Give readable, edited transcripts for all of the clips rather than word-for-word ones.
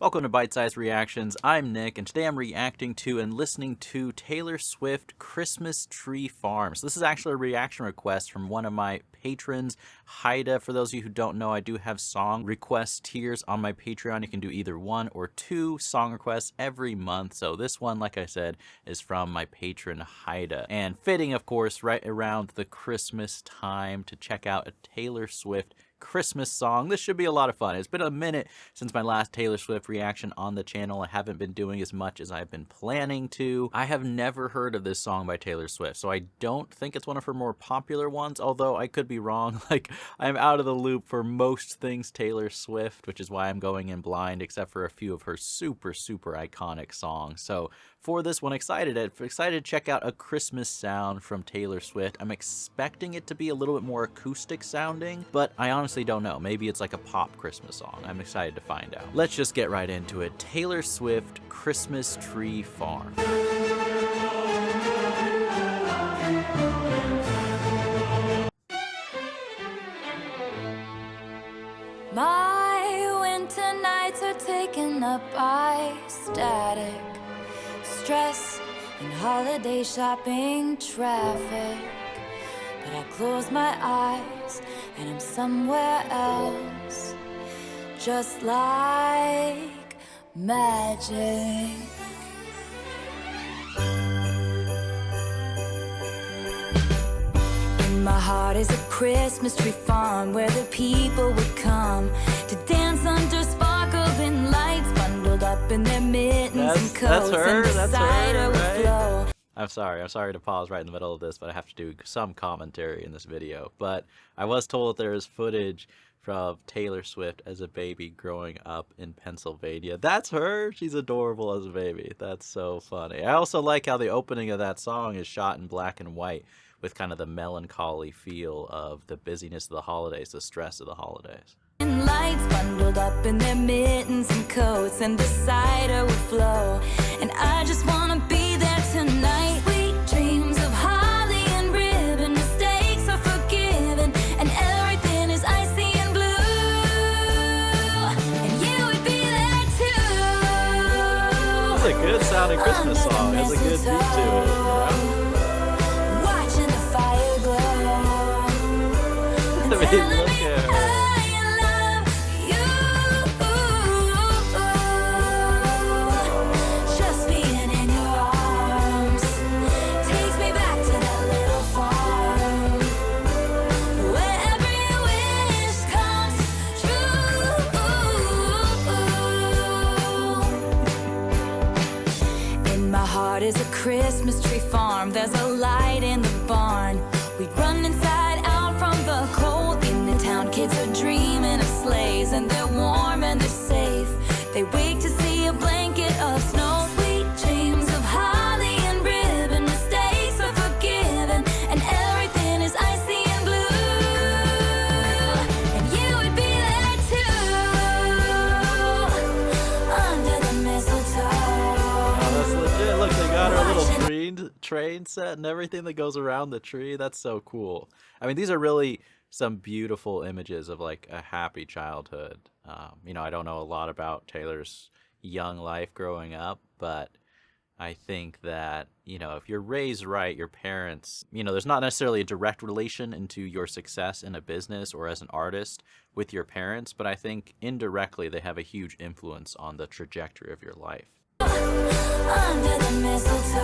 Welcome to Bite Size Reactions. I'm Nick, and today I'm reacting to and listening to Taylor Swift Christmas Tree Farm. So this is actually a reaction request from one of my patrons, Haida. For those of you who don't know, I do have song request tiers on my Patreon. You can do either one or two song requests every month. So this one, like I said, is from my patron, Haida. And fitting, of course, right around the Christmas time to check out a Taylor Swift Christmas song. This should be a lot of fun. It's been a minute since my last Taylor Swift reaction on the channel. I haven't been doing as much as I've been planning to. I have never heard of this song by Taylor Swift, so I don't think it's one of her more popular ones, although I could be wrong. Like, I'm out of the loop for most things Taylor Swift, which is why I'm going in blind, except for a few of her super iconic songs. So for this one, excited to check out a Christmas sound from Taylor Swift. I'm expecting it to be a little bit more acoustic sounding, but I honestly don't know. Maybe it's like a pop Christmas song. I'm excited to find out. Let's just get right into it. Taylor Swift, Christmas Tree Farm. My winter nights are taken up by static, stress, and holiday shopping traffic. But I close my eyes and I'm somewhere else, just like magic. In my heart is a Christmas tree farm where the people would come to dance under sparkling lights, bundled up in their mittens and coats, and the cider would flow. I'm sorry to pause right in the middle of this, but I have to do some commentary in this video. But I was told there is footage from Taylor Swift as a baby growing up in Pennsylvania. That's her? She's adorable as a baby. That's so funny. I also like how the opening of that song is shot in black and white with kind of the melancholy feel of the busyness of the holidays, the stress of the holidays. And lights bundled up in their mittens and coats, and the cider would flow. And I just wanna be there tonight. Sweet dreams of holly and ribbon, mistakes are forgiven, and everything is icy and blue. And you would be there too. That's a good sounding Christmas song. Has a good beat to it. Watching the fire glow. And Look telling me at her. Is a Christmas tree farm. There's a light in the barn. We run inside out from the cold. In the town, kids are dreaming of sleighs, and they're warm and they're safe. They wake to see a blanket of snow. Sweet dreams of holly and ribbon, mistakes are forgiven, and everything is icy and blue. And you would be there too, under the mistletoe. Look, they got our little train set and everything that goes around the tree. That's so cool. I mean, these are really some beautiful images of like a happy childhood. You know, I don't know a lot about Taylor's young life growing up, but I think that, you know, if you're raised right, your parents, you know, there's not necessarily a direct relation into your success in a business or as an artist with your parents, but I think indirectly they have a huge influence on the trajectory of your life. Under the mistletoe,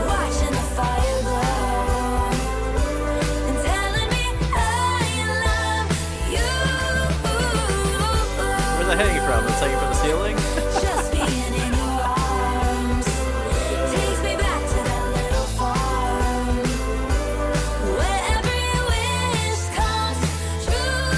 watching the fire glow, and telling me I love you. Where's that hanging from? It's hanging from the ceiling? Just being in your arms takes me back to that little farm where every wish comes true.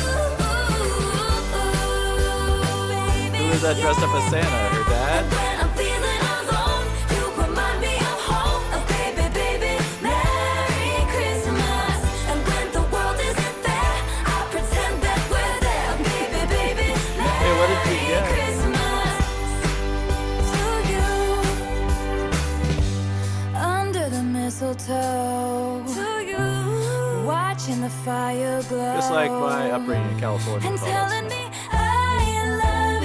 Baby, Who is that dressed up as Santa? Her dad? when I'm feeling alone, you remind me of home. Oh, baby, baby, Merry Christmas. And when the world isn't there, I pretend that we're there. Baby, baby, Hey, what did you Merry get? Christmas to you. Under the mistletoe, to you. Watching the fire glow. Just like my upbringing in California. And with all that telling stuff. me I love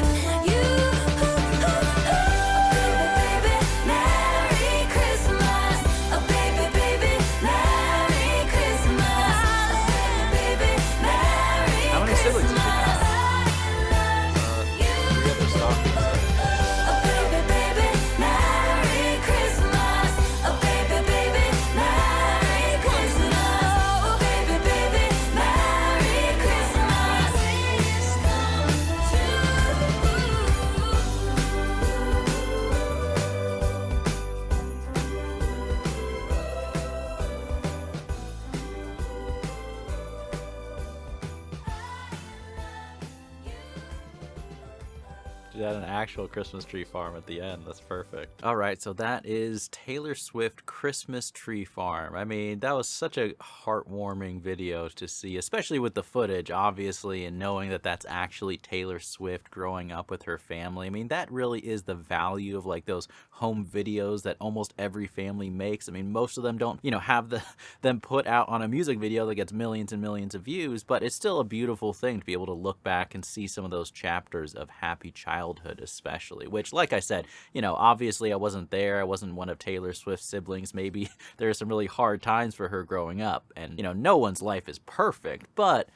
She had an actual Christmas tree farm at the end. That's perfect. All right, so that is Taylor Swift Christmas Tree Farm. I mean, that was such a heartwarming video to see, especially with the footage, obviously, and knowing that that's actually Taylor Swift growing up with her family. I mean, that really is the value of like those home videos that almost every family makes. I mean, most of them don't, have them put out on a music video that gets millions and millions of views, but it's still a beautiful thing to be able to look back and see some of those chapters of happy childhood, especially, which, like I said, obviously I wasn't there. I wasn't one of Taylor Swift's siblings. Maybe there are some really hard times for her growing up, and no one's life is perfect, but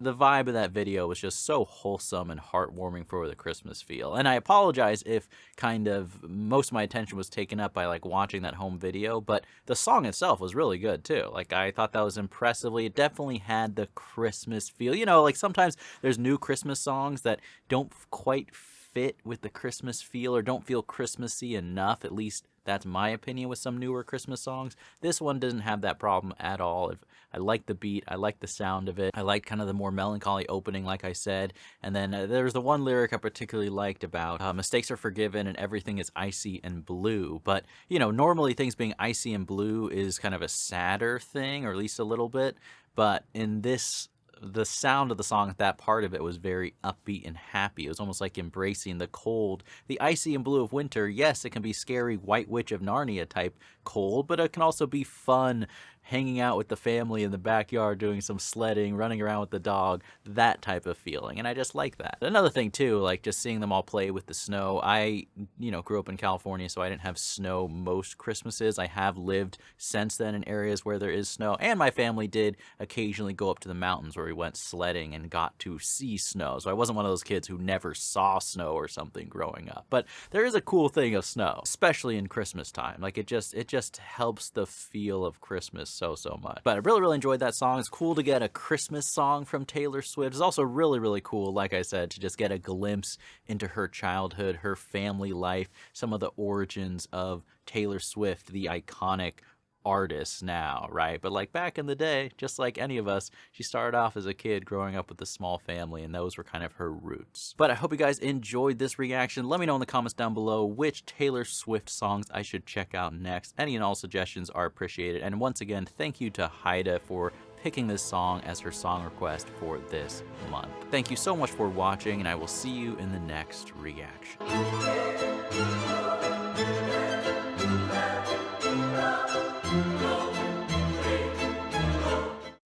the vibe of that video was just so wholesome and heartwarming for the Christmas feel. And I apologize if kind of most of my attention was taken up by like watching that home video, but the song itself was really good too. Like, I thought that was impressively, it definitely had the Christmas feel. Like sometimes there's new Christmas songs that don't quite fit with the Christmas feel or don't feel Christmassy enough. At least that's my opinion with some newer Christmas songs. This one doesn't have that problem at all. I like the beat. I like the sound of it. I like kind of the more melancholy opening, like I said. And then there's the one lyric I particularly liked about mistakes are forgiven and everything is icy and blue. But, normally things being icy and blue is kind of a sadder thing, or at least a little bit. But in this, the sound of the song, that part of it was very upbeat and happy. It was almost like embracing the cold, the icy and blue of winter. Yes, it can be scary White Witch of Narnia type cold, but it can also be fun, hanging out with the family in the backyard, doing some sledding, running around with the dog, that type of feeling. And I just like that. Another thing too, like just seeing them all play with the snow. I, grew up in California, so I didn't have snow most Christmases. I have lived since then in areas where there is snow, and my family did occasionally go up to the mountains where we went sledding and got to see snow. So I wasn't one of those kids who never saw snow or something growing up. But there is a cool thing of snow, especially in Christmas time. Like it just helps the feel of Christmas so much. But I really enjoyed that song. It's cool to get a Christmas song from Taylor Swift. It's also really cool, like I said, to just get a glimpse into her childhood, her family life, some of the origins of Taylor Swift, the iconic artist now, right? But like back in the day, just like any of us, she started off as a kid growing up with a small family, and those were kind of her roots. But I hope you guys enjoyed this reaction. Let me know in the comments down below which Taylor Swift songs I should check out next. Any and all suggestions are appreciated. And once again, thank you to Haida for picking this song as her song request for this month. Thank you so much for watching, and I will see you in the next reaction.